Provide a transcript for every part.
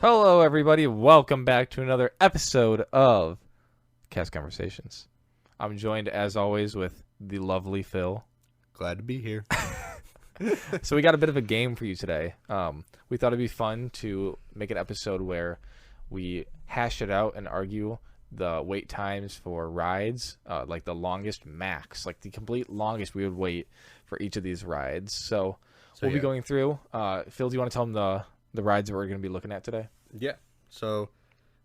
Hello, everybody. Welcome back to another episode of Cast Conversations. I'm joined, as always, with the lovely Phil. Glad to be here. So we got a bit of a game for you today. We thought it'd be fun to make an episode where we hash it out and argue the wait times for rides, like the longest max, like the complete longest we would wait for each of these rides. So we'll be going through. Phil, do you want to tell them the rides that we're going to be looking at today? Yeah. So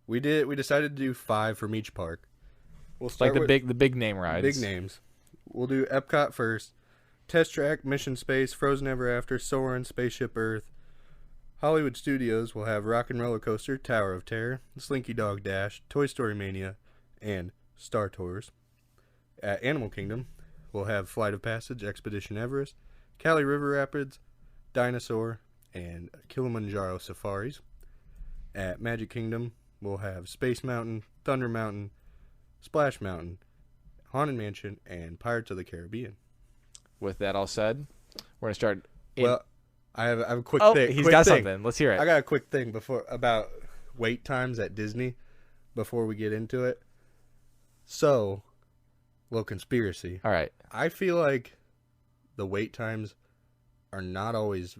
we decided to do 5 from each park. We'll Like start the big name rides. big names. We'll do Epcot first. Test Track, Mission Space, Frozen Ever After, Soarin', Spaceship Earth. Hollywood Studios will have Rock and Roller Coaster, Tower of Terror, Slinky Dog Dash, Toy Story Mania, and Star Tours. At Animal Kingdom, we'll have Flight of Passage, Expedition Everest, Cali River Rapids, Dinosaur, and Kilimanjaro Safaris. At Magic Kingdom, we'll have Space Mountain, Thunder Mountain, Splash Mountain, Haunted Mansion, and Pirates of the Caribbean. With that all said, we're going to start. Well, I have a quick Oh, thing. he's quick got thing. something. Let's hear it. I got a quick thing about wait times at Disney before we get into it. So, little conspiracy. All right. I feel like the wait times are not always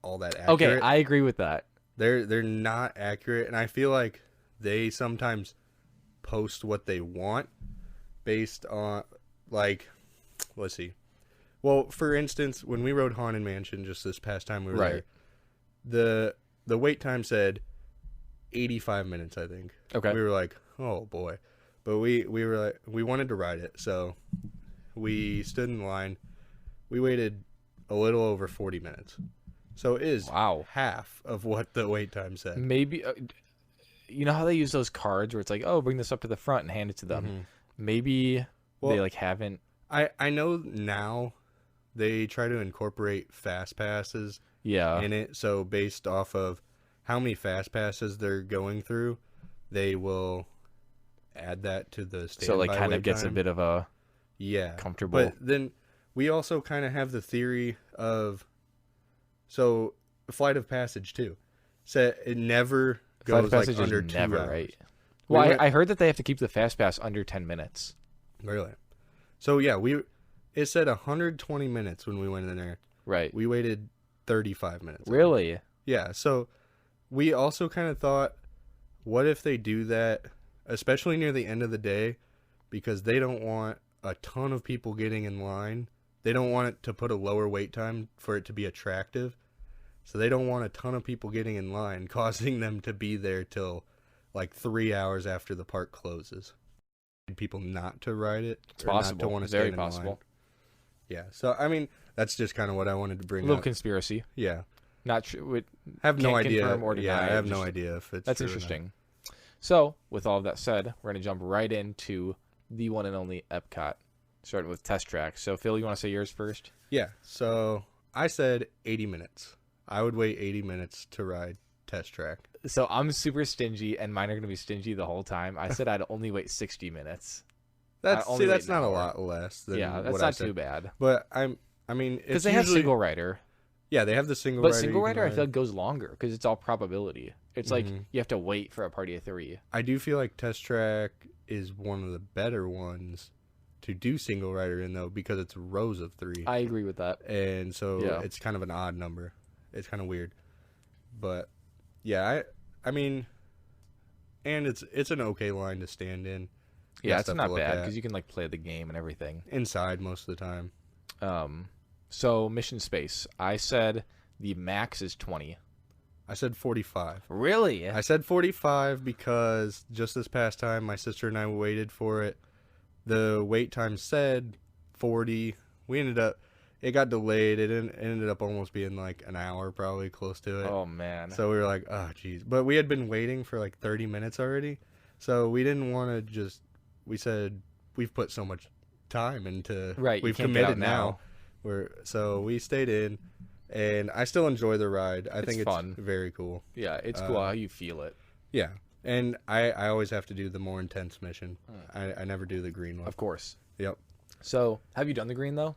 all that accurate. Okay, I agree with that. They're not accurate, and I feel like they sometimes post what they want based on, like, let's see. Well, for instance, when we rode Haunted Mansion just this past time we were Right. there, the wait time said 85 minutes, I think. Okay. We were like, oh boy. But we were like, we wanted to ride it, so we stood in line. We waited a little over 40 minutes. So it is Wow. half of what the wait time said. Maybe, you know how they use those cards where it's like, oh, bring this up to the front and hand it to them. Mhm. Maybe Well, they like haven't. I know now they try to incorporate fast passes Yeah. in it. So based off of how many fast passes they're going through, they will add that to the standby So it like kind of wait gets a time. bit of a comfortable. comfortable. But then we also kind of have the theory of, so Flight of Passage too. So it never Flight goes of like Passage under is 2 never hours. right. We Well, went- I heard that they have to keep the fast pass under 10 minutes. Really? So yeah, it said 120 minutes when we went in there. Right. We waited 35 minutes. Really? Yeah, so we also kind of thought, what if they do that, especially near the end of the day, because they don't want a ton of people getting in line. They don't want it to put a lower wait time for it to be attractive. So they don't want a ton of people getting in line, causing them to be there till like 3 hours after the park closes. People not to ride it. It's or not possible. to want to Very stand in line. possible. Yeah, so I mean, that's just kind of what I wanted to A bring little up. conspiracy. Yeah. Not true. Have no Can't idea. confirm or Yeah, I deny, have no just- idea if it's That's true or not. interesting. So, with all of that said, we're going to jump right into the one and only Epcot, starting with Test Track. So, Phil, you want to say yours first? Yeah, so I said 80 minutes. I would wait 80 minutes to ride Test Track. So, I'm super stingy, and mine are going to be stingy the whole time. I said I'd only wait 60 minutes. That's only that's wait not an a hour. lot less than Yeah, that's what I not said. too bad. But I mean, Because it's they have usually, single rider. Yeah, they have the single But rider. single you can rider, I feel ride. like goes longer because it's all probability. It's like Mhm. you have to wait for a party of 3. I do feel like Test Track is one of the better ones to do single rider in, though, because it's rows of 3. I agree with that. And so Yeah. it's kind of an odd number. It's kind of weird. But yeah, I mean, and it's an okay line to stand in. You Yeah, got it's stuff to not look bad at. because you can like play the game and everything. Inside most of the time. So Mission Space, I said the max is 20. I said 45. Really? I said 45 because just this past time, my sister and I waited for it. The wait time said 40. It got delayed. It ended up almost being like an hour, probably close to it. Oh man. So we were like, oh, geez. But we had been waiting for like 30 minutes already. So we didn't want to we said, we've put so much time into, Right, you we've can't get out committed now. now. So we stayed in, and I still enjoy the ride. I think it's fun. very cool. Yeah, it's cool how you feel it. Yeah. And I always have to do the more intense mission. I never do the green one. Of course. Yep. So, have you done the green though?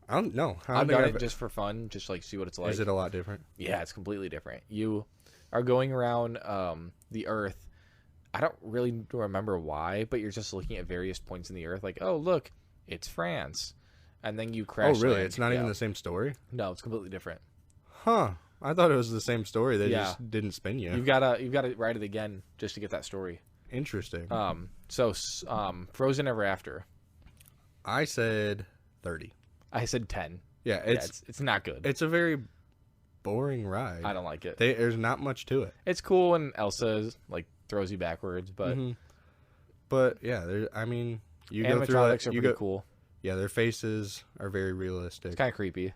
I don't know. I've done it just for fun, just like see what it's like. Is it a lot different? Yeah, it's completely different. You are going around the Earth. I don't really remember why, but you're just looking at various points in the Earth, like, oh look, it's France, and then you crash. Oh, really? land. It's not even the same story? No, it's completely different. Huh. I thought it was the same story. They Yeah. just didn't spin you. You've gotta write it again just to get that story. Interesting. Frozen Ever After. I said 30. I said 10. Yeah, It's not good. it's a very boring ride. I don't like it. There's not much to it. It's cool when Elsa like throws you backwards, but But yeah, I mean, you go through animatronics it. are You pretty go. cool. Yeah, their faces are very realistic. It's kind of creepy.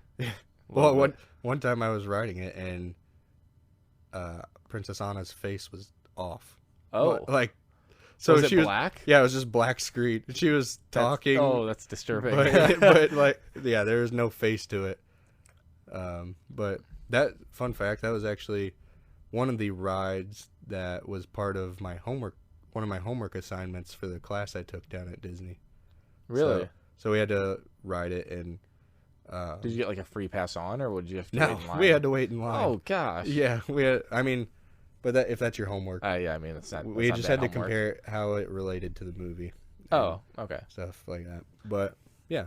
Well, one time I was riding it and Princess Anna's face was off. Oh, Like, so was she it was black? Yeah, it was just black screen. She was talking. That's disturbing. but like, yeah, there was no face to it. But that fun fact, that was actually one of the rides that was part of my homework. One of my homework assignments for the class I took down at Disney. Really? So we had to ride it, and Did you get like a free pass on, or would you have to no, wait in line? we had to wait in line. Oh gosh. Yeah, we had. I mean, but if that's your homework, Yeah. I mean, it's not. we that's just not had to bad homework. compare how it related to the movie. Oh, okay. Stuff like that. But yeah,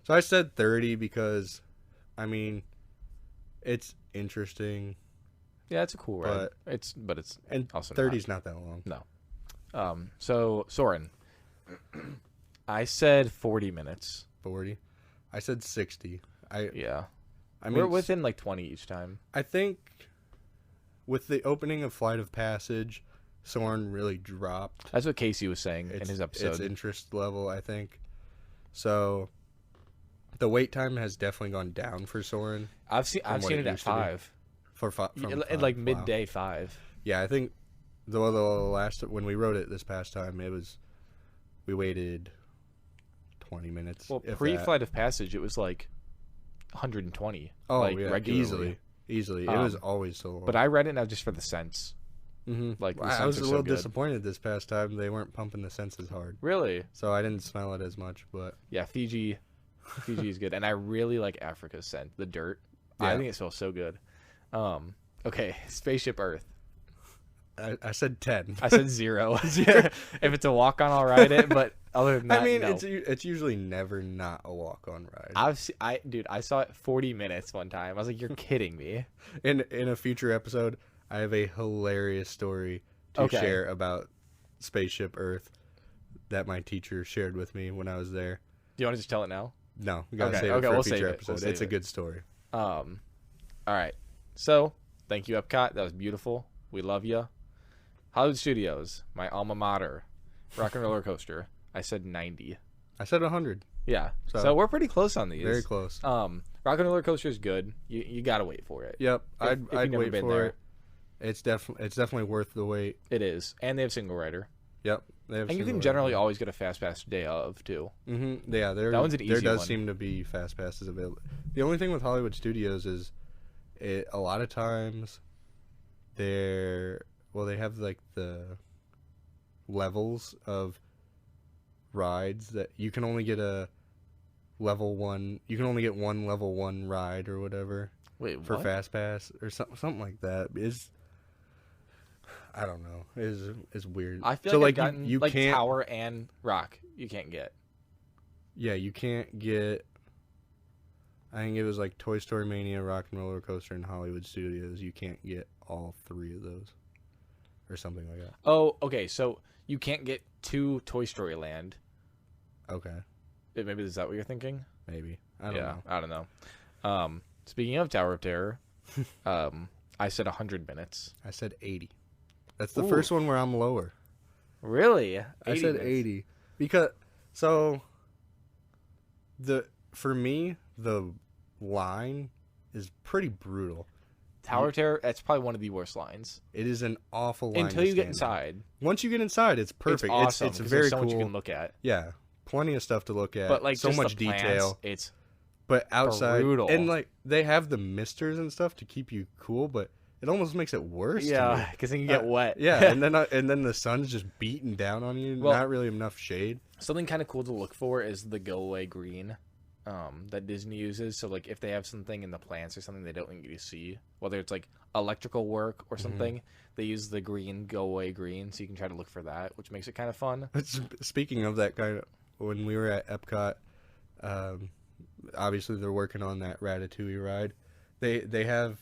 so I said 30 because, I mean, it's interesting, Yeah, it's a cool ride. But- It's and also 30's not that long. So Soren, I said 40 minutes. 40. I said 60. Yeah, I mean, we're within like 20 each time. I think with the opening of Flight of Passage, Soren really dropped That's what Casey was saying in his its episode. interest level, I think. So the wait time has definitely gone down for Soren. I've seen what it it at used to be. 5. From Like wow. midday 5. Yeah, I think the last when we wrote it this past time, we waited 20 minutes. Well, if pre-Flight of Passage, it was like 120. Oh like, yeah, regularly. easily. It was always so long. But I read it now just for the sense. Mhm. Like, the I was scents a are so little good. disappointed this past time. They weren't pumping the scents as hard, Really? so I didn't smell it as much. But Yeah, Fiji is good, and I really like Africa's scent, the dirt. I Yeah. think it smells so good. Okay, Spaceship Earth. I said 10. I said 0. If it's a walk on, I'll ride it. But other than that, I mean, no. it's usually never not a walk-on ride. I saw it 40 minutes one time. I was like, you're kidding me. In a future episode, I have a hilarious story to Okay. share about Spaceship Earth that my teacher shared with me when I was there. Do you want to just tell it now? No, we gotta Okay, save okay, it for we'll a save future it. episode. We'll save It's a it. good story. All right. So, thank you, Epcot. That was beautiful. We love you. Hollywood Studios, my alma mater. Rock and Roller Coaster. I said 90. I said 100. Yeah. So- So we're pretty close on these. Very close. Rock and Roller Coaster is good. You gotta wait for it. Yep, if I'd you've never wait been for there. it. It's definitely worth the wait. It is, and they have single rider, Yep, they have and you can generally always get a fast pass day of too. Yeah, That one's an there easy does one. seem to be fast passes available. The only thing with Hollywood Studios is, a lot of times, they have like the levels of rides that you can only get a level 1. You can only get one level 1 ride or whatever Wait, for what? fast pass or something like that. I don't know. Is weird. I feel so like like I've gotten you like can't. Tower and Rock. You can't get. Yeah, you can't get. I think it was like Toy Story Mania, Rock and Roller Coaster, and Hollywood Studios. You can't get all 3 of those, or something like that. Oh, okay. So you can't get to Toy Story Land. Okay, Maybe is that what you're thinking? maybe. I don't know. I don't know. Speaking of Tower of Terror, I said 100 minutes. I said 80. That's the Ooh. first one where I'm lower. Really? I said minutes. 80 because for me the line is pretty brutal. Tower of Terror. That's probably one of the worst lines. It is an awful line Until to you get stand in. inside. Once you get inside, it's perfect. It's awesome. It's 'cause very there's so cool. much you can look at. Yeah, plenty of stuff to look at. But like so just much the plants, detail. it's But outside, brutal. and like they have the misters and stuff to keep you cool, but it almost makes it worse. to me. because then you get wet. Yeah, and then the sun's just beating down on you. Well- Not really enough shade. Something kind of cool to look for is the go away green. that Disney uses. So like if they have something in the plants or something they don't want you to see, whether it's like electrical work or something, they use the green go away green, so you can try to look for that, which makes it kind of fun. Speaking of that kind of, when we were at Epcot, obviously they're working on that Ratatouille ride. They have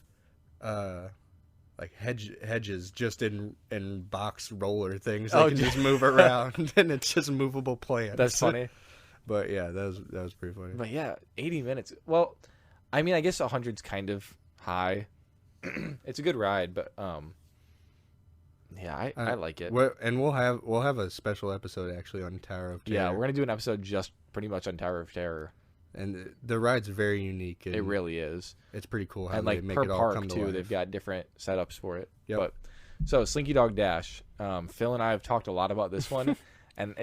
like hedges just in box roller things. They can just move around, and it's just movable plants. That's funny. But yeah, that was pretty funny. But yeah, 80 minutes. Well, I mean, I guess 100's kind of high. It's a good ride, but yeah, I like it. And we'll have a special episode actually on Tower of Terror. Yeah, we're gonna do an episode just pretty much on Tower of Terror. And the ride's very unique. It really is. It's pretty cool how and they like make per it all park come to too, life. they've got different setups for it. Yep. But so Slinky Dog Dash, Phil and I have talked a lot about this one, and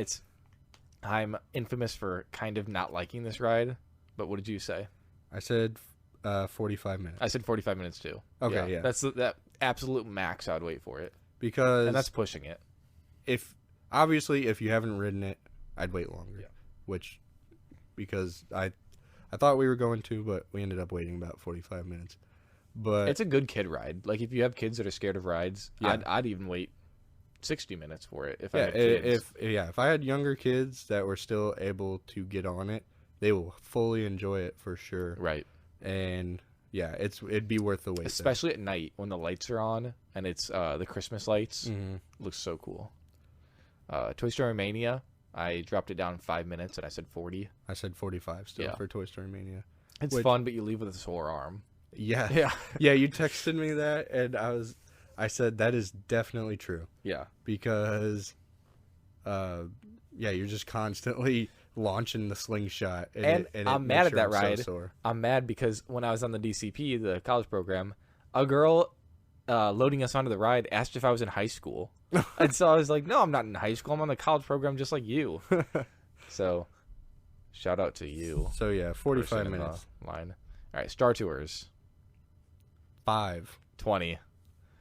I'm infamous for kind of not liking this ride. But what did you say? I said 45 minutes. I said 45 minutes too. Okay, yeah. That's that absolute max I'd wait for it. Because And that's pushing it. if you haven't ridden it, I'd wait longer. Yeah. Because I thought we were going to, but we ended up waiting about 45 minutes. But It's a good kid ride. Like if you have kids that are scared of rides, Yeah. I'd even wait 60 minutes for it if I yeah, had kids. if I had younger kids that were still able to get on it, they will fully enjoy it for sure. Right. And yeah, it'd be worth the wait. Especially at night when the lights are on and it's the Christmas lights. Mm-hmm. Looks so cool. Toy Story Mania, I dropped it down 5 minutes and I said 40. I said 45 still Yeah. for Toy Story Mania. It's fun, but you leave with a sore arm. Yeah. Yeah. Yeah, you texted me that, and I said that is definitely true. Yeah. Because, you're just constantly launching the slingshot. And it I'm makes mad at your that arm so ride. sore. I'm mad because when I was on the DCP, the college program, a girl loading us onto the ride asked if I was in high school. And so I was like, no, I'm not in high school. I'm on the college program just like you. So shout out to you. So yeah, 45 person in minutes. the line. All right, Star Tours, 5. 20.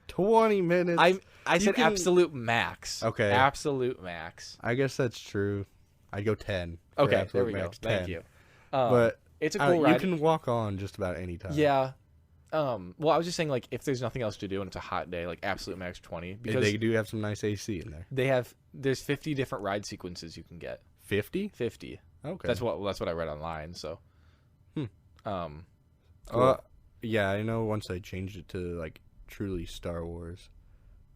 20 minutes. I said can- absolute max. Okay. Absolute max. I guess that's true. I'd go 10. for Okay, absolute there we go. max, Thank 10. you. But it's a I don't- cool ride. you can walk on just about any time. Yeah. Well, I was just saying, like, if there's nothing else to do and it's a hot day, like, absolute max 20. Because They do have some nice AC in there. there's 50 different ride sequences you can get. 50? 50. Okay. That's what I read online. So, cool. Yeah, I know once they changed it to, like, truly Star Wars,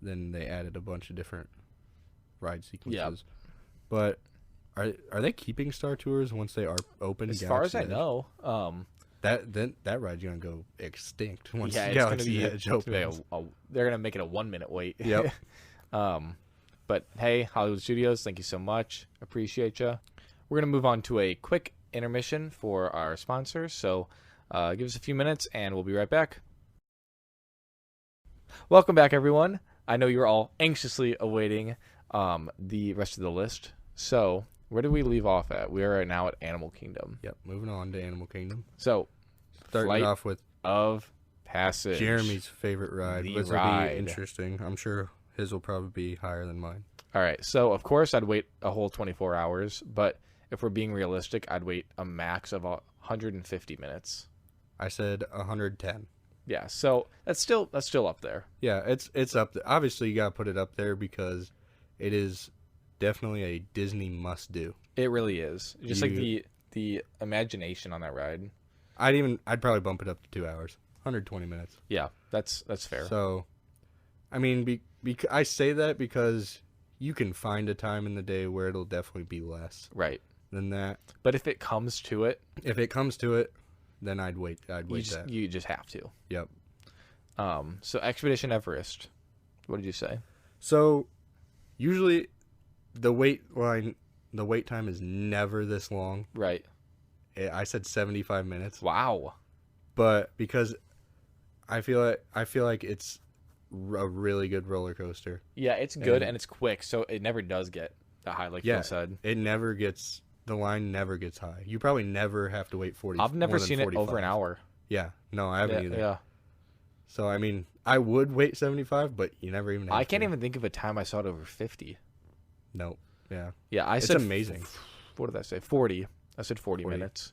then they added a bunch of different ride sequences. But are they keeping Star Tours once they are open? As far as I Galaxy's Edge? know, that ride's gonna go extinct once yeah, Galaxy's it's Edge gonna be opens. they're gonna make it a 1 minute wait. Yep. But hey, Hollywood Studios, thank you so much. Appreciate you. We're gonna move on to a quick intermission for our sponsors. So, give us a few minutes, and we'll be right back. Welcome back, everyone. I know you're all anxiously awaiting the rest of the list. So, where did we leave off at? We are now at Animal Kingdom. Yep. Moving on to Animal Kingdom. So, Starting Flight off with of Passage. Jeremy's favorite ride. The This will ride. be interesting. I'm sure his will probably be higher than mine. All right. So, of course, I'd wait a whole 24 hours. But if we're being realistic, I'd wait a max of 150 minutes. I said 110. Yeah. So, that's still up there. Yeah, it's up there. Obviously, you gotta put it up there because it is definitely a Disney must-do. It really is. Just like You- the imagination on that ride. I'd probably bump it up to 2 hours, 120 minutes. Yeah, that's fair. So, I mean, I say that because you can find a time in the day where it'll definitely be less Right. than that. But if it comes to it, If it comes to it, then I'd wait. you just have to. Yep. So Expedition Everest. What did you say? So, usually, the wait time is never this long. Right. I said 75 minutes, Wow. but because I feel like it's a really good roller coaster. Yeah, it's good And- and it's quick, so it never does get that high, like Yeah, Phil said. the line never gets high. You probably never have to wait 40. I've never more than seen it over 45. an hour. Yeah, no, I haven't either. Yeah. So I mean, I would wait 75, but you never even. Have I can't to. even think of a time I saw it over 50. Nope. Yeah. Yeah, I It's said amazing. What did I say? 40. I said 40 40. minutes.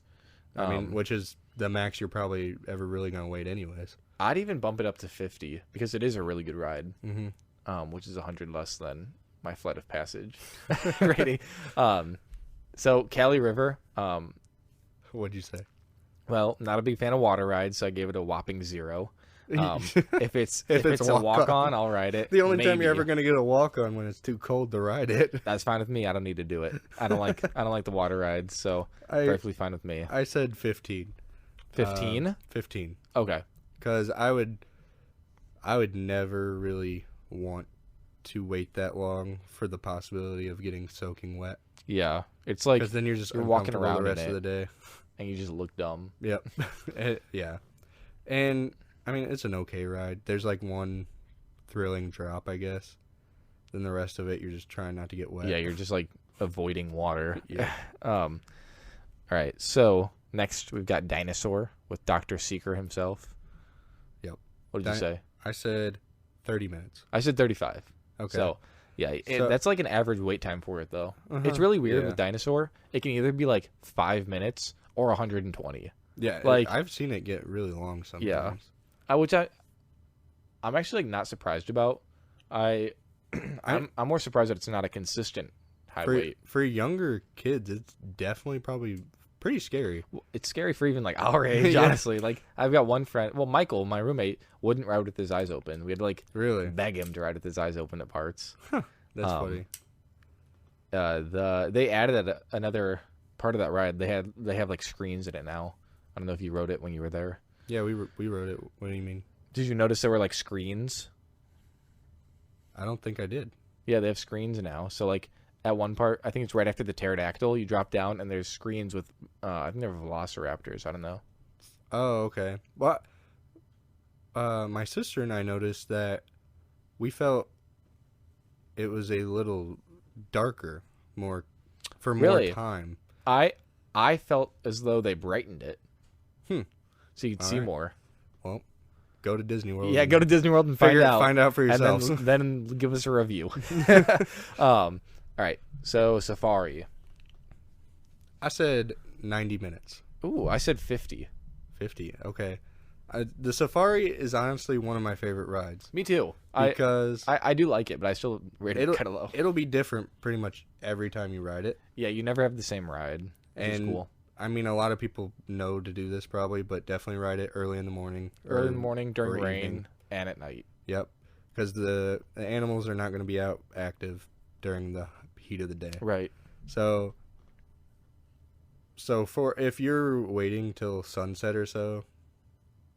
I mean, which is the max you're probably ever really going to wait anyways. I'd even bump it up to 50 because it is a really good ride, Mm-hmm. which is 100 less than my Flight of Passage rating. So Cali River, What'd you say? well, not a big fan of water rides, so I gave it a whopping 0. If it's If it's a a walk-on. walk-on, I'll ride it. The only time maybe. you're ever going to get a walk-on when it's too cold to ride it. That's fine with me. I don't need to do it. I don't like the water rides, so perfectly fine with me. I said 15. 15? 15. Okay. Because I would never really want to wait that long for the possibility of getting soaking wet. Yeah. It's like Because then you're just you're walking uncomfortable around the rest in of the day. and you just look dumb. Yep. Yeah. And I mean, it's an okay ride. There's like one thrilling drop, I guess. Then the rest of it, you're just trying not to get wet. Yeah, you're just like avoiding water. Yeah. All right. So next we've got Dinosaur with Dr. Seeker himself. Yep. What did you say? I said 30 minutes. I said 35. Okay. So yeah, that's like an average wait time for it though. Uh-huh. It's really weird Yeah. with Dinosaur. It can either be like 5 minutes or 120. Yeah, like- I've seen it get really long sometimes. Yeah. I'm actually like not surprised about. I'm more surprised that it's not a consistent high wait. For younger kids, it's definitely probably pretty scary. It's scary for even like our age, Yeah. honestly. Like I've got one friend, well, Michael, my roommate, wouldn't ride with his eyes open. We had to like Really? beg him to ride with his eyes open at parts. That's funny. They added another part of that ride. They have like screens in it now. I don't know if you rode it when you were there. Yeah, we rode it. What do you mean? Did you notice there were like screens? I don't think I did. Yeah, they have screens now. So like at one part, I think it's right after the pterodactyl, you drop down and there's screens with I think they're velociraptors. I don't know. Oh, okay. Well, my sister and I noticed that we felt it was a little darker, more Really? time. I felt as though they brightened it. So you could see Alright. more. Well, go to Disney World. Yeah, and go to Disney World and find find out for and yourselves. then give us a review. All right. So Safari. I said 90 minutes. Ooh, I said 50. 50. Okay. The Safari is honestly one of my favorite rides Me too. because I do like it, but I still rate it it'll kind of low. it'll be different pretty much every time you ride it. Yeah, you never have the same ride, which is And cool. I mean, a lot of people know to do this probably, but definitely ride it early in the morning. Early in the morning, during or rain, evening. and at night. Yep. Because the animals are not going to be out active during the heat of the day. Right. So for if you're waiting till sunset or so,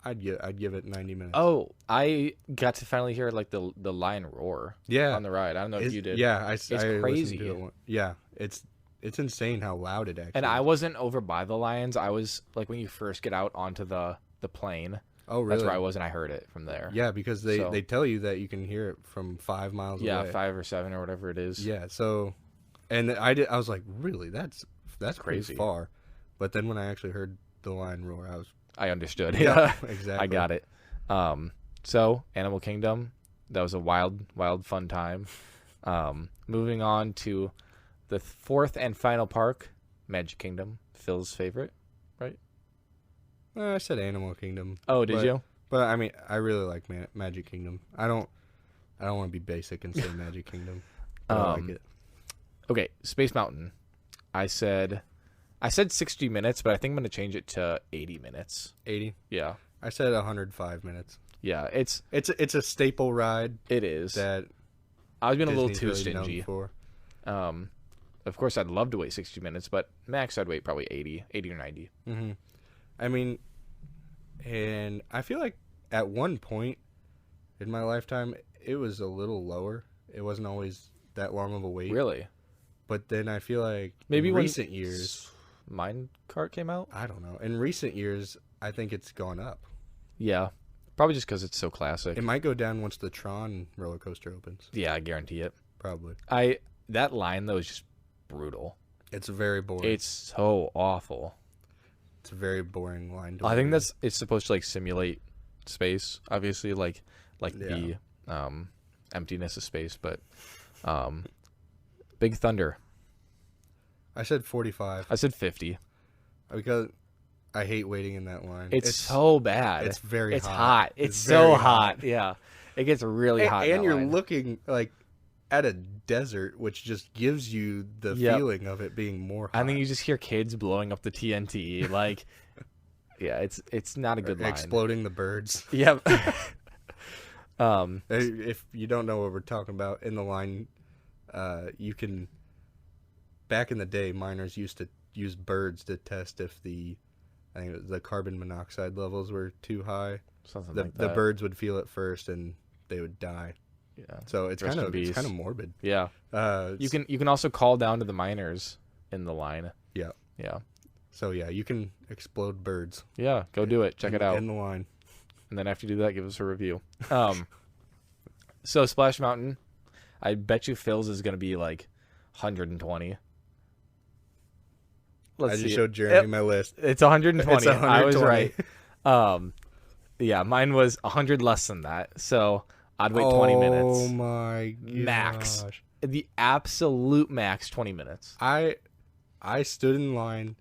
I'd give it 90 minutes. Oh, I got to finally hear like the lion roar yeah. on the ride. I don't know if you did. Yeah, I listened crazy. to it. Yeah, it's insane how loud it actually. And I is. wasn't over by the lions. I was like when you first get out onto the plane. Oh, really? That's where I was, and I heard it from there. Yeah, because they So- tell you that you can hear it from 5 miles Yeah, away. 5 or 7 or whatever it is. Yeah, so, and I was like, really? That's crazy. crazy far. But then when I actually heard the lion roar, I was I understood. yeah, exactly. I got it. So Animal Kingdom, that was a wild, fun time. Moving on to the fourth and final park, Magic Kingdom, Phil's favorite. I said Animal Kingdom. Oh, did But- you? But I mean, I really like Magic Kingdom. I don't want to be basic and say Magic Kingdom. But I like it. Okay, Space Mountain. I said 60 minutes, but I think I'm going to change it to 80 minutes. 80. Yeah. I said 105 minutes. Yeah, it's It's a staple ride it is. that I was being a little Disney's too really known stingy. for. Of course, I'd love to wait 60 minutes, but max I'd wait probably 80 or 90. Mm-hmm. I mean, and I feel like at one point in my lifetime, it was a little lower. It wasn't always that long of a wait. Really? But then I feel like Maybe in when recent years, Minecart came out? I don't know. In recent years, I think it's gone up. Yeah. Probably just because it's so classic. It might go down once the Tron roller coaster opens. Yeah, I guarantee it. Probably. That line though is just brutal. It's very boring. It's so awful. It's a very boring line. To I think wait it's supposed to like simulate space, obviously, like Yeah. the emptiness of space, but Big Thunder. in. I said 45 I said 50. because I hate waiting in that line. It's so bad. It's very It's hot. hot. It's so very hot. Yeah. It gets really hot. in And that you're line. looking like at a desert, which just gives you the Yep. feeling of it being more hot. And then you just hear kids blowing up the TNT. Like, yeah, it's not a good line. Exploding the birds. Yep. If you don't know what we're talking about, in the line, you can. Back in the day, miners used to use birds to test if I think it was the carbon monoxide levels were too high. Something The like that. birds would feel it first, and they would die. Yeah. So it's Rest kind in of peace. morbid. Yeah. You can also call down to the miners in the line. Yeah. Yeah. So yeah, you can explode birds. Yeah. Go do it. Check it out. In the line. And then after you do that, give us a review. So Splash Mountain, I bet you Phil's is gonna be like 120. I just showed Jeremy my list. It's 120. It's 120. I was right. Yeah, mine was 100 less than that. So I'd wait 20 minutes. Oh my gosh. Max. The absolute max, 20 minutes. I stood in line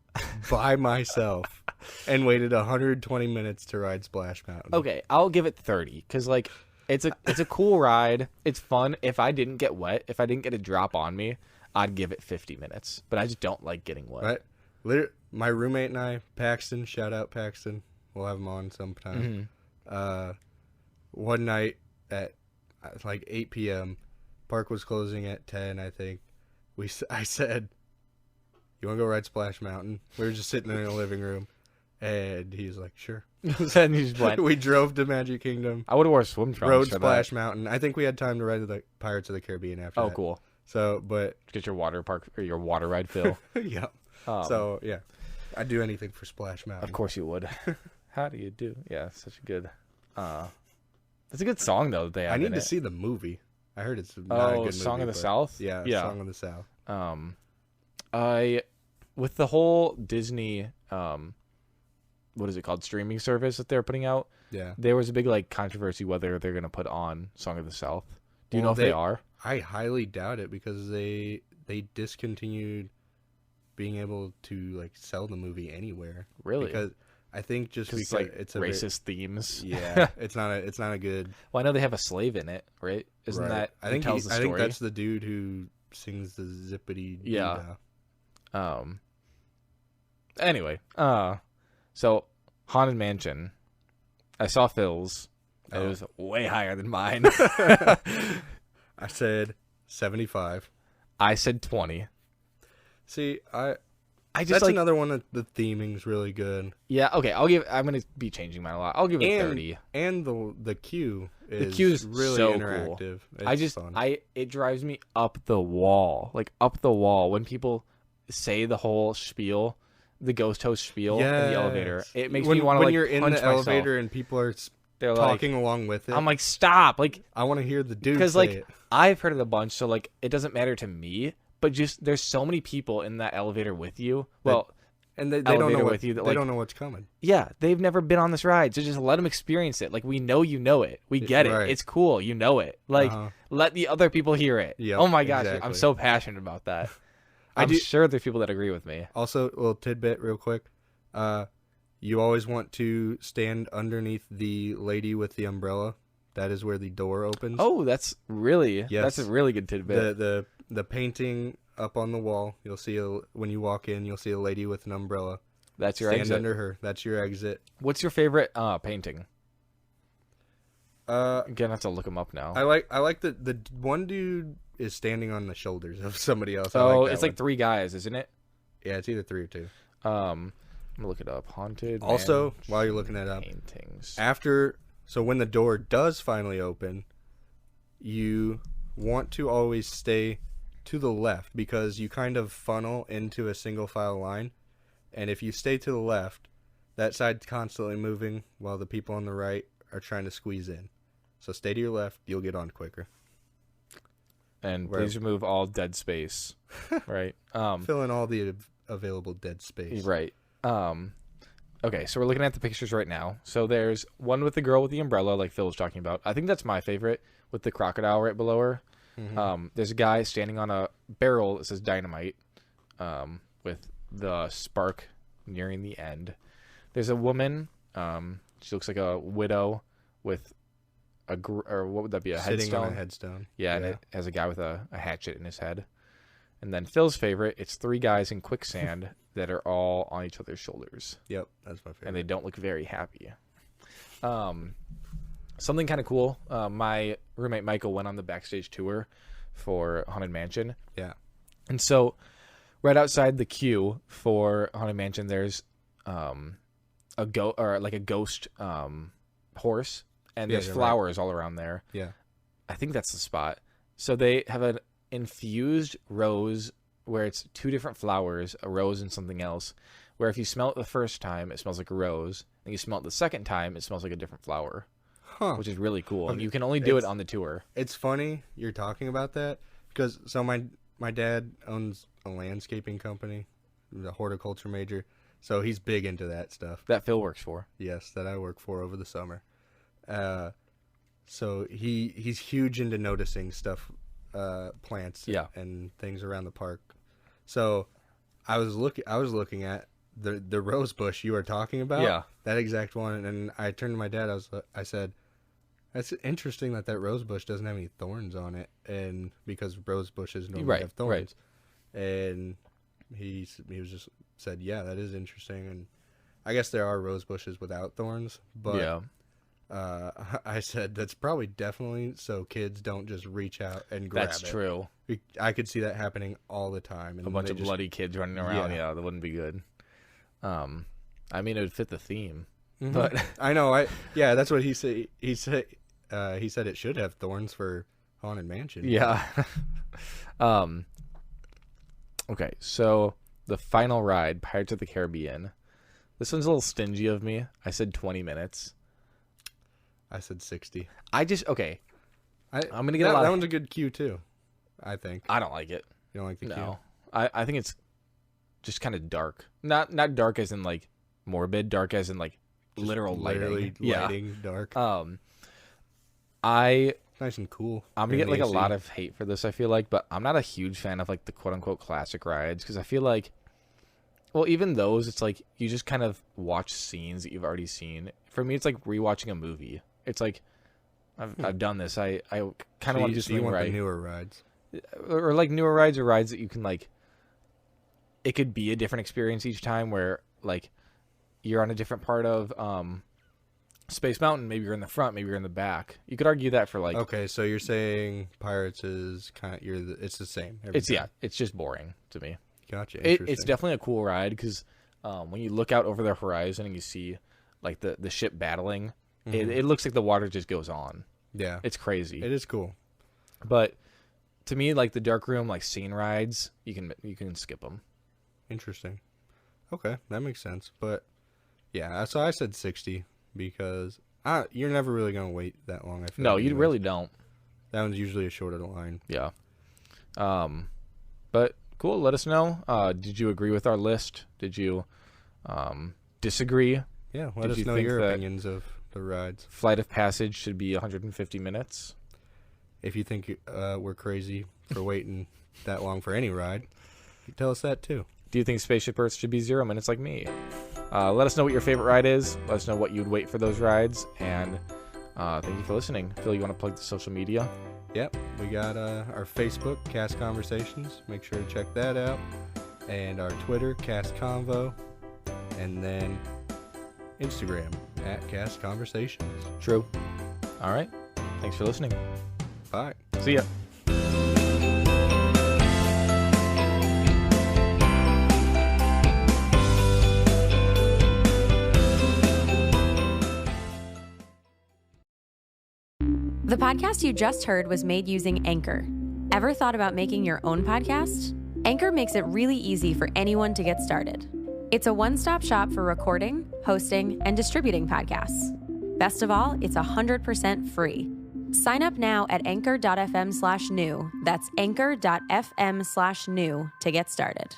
by myself and waited 120 minutes to ride Splash Mountain. Okay, I'll give it 30 because like it's a cool ride. It's fun. If I didn't get wet, if I didn't get a drop on me, I'd give it 50 minutes. But I just don't like getting wet. Right? My roommate and I, Paxton, shout out Paxton. We'll have him on sometime. One night at like 8 p.m., park was closing at 10, I think. I said, "You want to go ride Splash Mountain?" We were just sitting in the living room, and he's like, "Sure." And you just went. We drove to Magic Kingdom, I would have wore swim trunks. rode for Splash that. Mountain. I think we had time to ride the Pirates of the Caribbean after Oh, that. cool. So, but Get your water park or your water ride fill. yeah. So yeah, I'd do anything for Splash Mountain. Of course you would. How do you do? Yeah, such a good. It's a good song though that they have. I need in to it. see the movie. I heard it's not a good movie. Song of the but- South. Yeah, Yeah. Song of the South. With the whole Disney, what is it called, streaming service that they're putting out? Yeah. There was a big like controversy whether they're gonna put on Song of the South. Do you know if they are? I highly doubt it because they discontinued being able to like sell the movie anywhere. Really? Because I think just because It's like it's a racist themes. yeah, it's not a good. Well, I know they have a slave in it, right? Isn't right. that? I think who tells the I story? think that's the dude who sings the zippity. Yeah. doo-dah. Anyway, so Haunted Mansion. I saw Phil's. And It was way higher than mine. I said 75. I said 20. See, I just that's like another one that the theming's really good. yeah. Okay, I'm gonna be changing mine a lot. I'll give it 30. And the queue is queue's really so interactive. cool. It's fun. It drives me up the wall, when people say the whole spiel, the ghost host spiel in the elevator. It makes me want to when you're in punch the myself. elevator and people are They're talking along with it. I'm like, stop, like I want to hear the dude because say like it. I've heard it a bunch, so like it doesn't matter to me. But just there's so many people in that elevator with you. Well, And they don't know elevator what, with you that, they like- don't know what's coming. yeah, they've never been on this ride, so just let them experience it. Like we know you know it, we get it. Right. It's cool, you know it. Like let the other people hear it. Yep, Oh my gosh, I'm exactly. so passionate about that. I I'm do- sure there's people that agree with me. Also, a little tidbit real quick. You always want to stand underneath the lady with the umbrella. That is where the door opens. Oh, that's really Yes. that's a really good tidbit. The painting up on the wall. You'll see when you walk in. You'll see a lady with an umbrella. That's your Stand exit. under her. That's your exit. What's your favorite painting? Uh, I'm gonna have to look them up now. I like the one dude is standing on the shoulders of somebody else. I Oh, like that it's like one. 3 guys, isn't it? Yeah, it's either 3 or 2. I'm gonna look it up. Haunted. Also, Mansion while you're looking that up, paintings. so when the door does finally open, you want to always stay to the left because you kind of funnel into a single file line. And if you stay to the left, that side's constantly moving while the people on the right are trying to squeeze in. So stay to your left, you'll get on quicker. And Where- please remove all dead space. Right. Fill in all the available dead space. Right. Okay, so we're looking at the pictures right now. So there's one with the girl with the umbrella, like Phil was talking about. I think that's my favorite, with the crocodile right below her. There's a guy standing on a barrel that says dynamite, with the spark nearing the end. There's a woman. She looks like a widow with or what would that be? A Sitting headstone. on a headstone. Yeah, and it has a guy with a hatchet in his head. And then Phil's favorite, it's 3 guys in quicksand that are all on each other's shoulders. Yep, that's my favorite. And they don't look very happy. Something kind of cool. My roommate Michael went on the backstage tour for Haunted Mansion. Yeah. And so right outside the queue for Haunted Mansion, there's a ghost horse, and there's flowers all around there. Yeah. I think that's the spot. So they have an infused rose where it's 2 different flowers, a rose and something else, where if you smell it the first time, it smells like a rose, and you smell it the second time, it smells like a different flower, which is really cool. And you can only do it on the tour. It's funny you're talking about that because my dad owns a landscaping company, the horticulture major, so he's big into that stuff. That Phil works for. Yes, that I work for over the summer. So he's huge into noticing stuff, plants and things around the park. So I was looking at the rose bush you were talking about. Yeah. That exact one, and I turned to my dad. I said, "That's interesting that rose bush doesn't have any thorns on it," and because rose bushes normally have thorns. Right. And he was just said, "Yeah, that is interesting." And I guess there are rose bushes without thorns, but yeah. I said that's probably definitely so kids don't just reach out and grab it. That's true. I could see that happening all the time. And a bunch of bloody kids running around. Yeah, that wouldn't be good. I mean, it would fit the theme, but I know. That's what he said. He said it should have thorns for Haunted Mansion. Yeah. Okay, so the final ride, Pirates of the Caribbean. This one's a little stingy of me. I said 20 minutes. I said 60. I'm gonna get that one's a good cue too. I think. I don't like it. You don't like the cue? No, I think it's just kind of dark. Not dark as in like morbid. Dark as in like just literal lighting. Lighting, dark. Nice and cool. I'm gonna get like a lot of hate for this. I feel like, but I'm not a huge fan of like the quote unquote classic rides because I feel like, well, even those, it's like you just kind of watch scenes that you've already seen. For me, it's like rewatching a movie. It's like I've done this. I kind of want to do something the newer rides, or like newer rides or rides that you can like. It could be a different experience each time, where like you're on a different part of Space Mountain. Maybe you're in the front, maybe you're in the back. You could argue that for like. Okay, so you're saying Pirates is kind of it's the same. It's just boring to me. Gotcha. It's definitely a cool ride because when you look out over the horizon and you see like the ship battling, it looks like the water just goes on. Yeah, it's crazy. It is cool, but to me, like the dark room, like scene rides, you can skip them. Interesting. Okay, that makes sense. But yeah, so I said 60 because you're never really gonna wait that long. I feel no, you really don't. That one's usually a shorter line. Yeah. But cool. Let us know. Did you agree with our list? Did you disagree? Yeah, let us know your opinions of the rides. Flight of Passage should be 150 minutes. If you think we're crazy for waiting that long for any ride, you tell us that too. Do you think Spaceship Earth should be 0 minutes like me? Let us know what your favorite ride is. Let us know what you'd wait for those rides. And thank you for listening. Phil, you want to plug the social media? Yep. We got our Facebook, Cast Conversations. Make sure to check that out. And our Twitter, Cast Convo. And then Instagram, @Cast Conversations. True. All right. Thanks for listening. Bye. See ya. The podcast you just heard was made using Anchor. Ever thought about making your own podcast? Anchor makes it really easy for anyone to get started. It's a one-stop shop for recording, hosting, and distributing podcasts. Best of all, it's 100% free. Sign up now at anchor.fm/new. That's anchor.fm/new to get started.